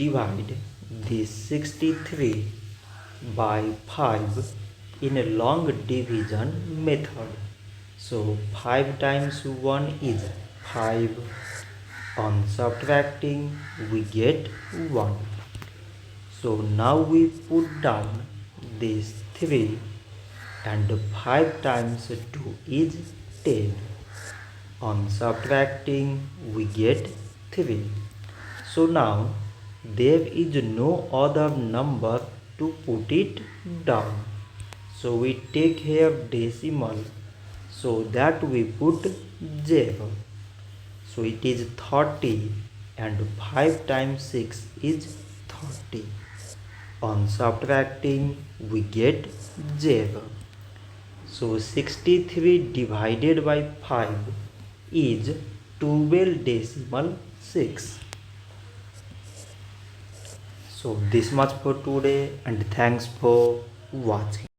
divide this 63 by 5 in a long division method. So 5 times 1 is 5. On subtracting we get 1. So now we put down this 3 and 5 times 2 is 10. On subtracting we get 3. So now there is no other number to put it down. So we take here decimal so that we put 0. So it is 30 and 5 times 6 is 30. On subtracting we get 0. So 63 divided by 5 is 12.6. So this much for today and thanks for watching.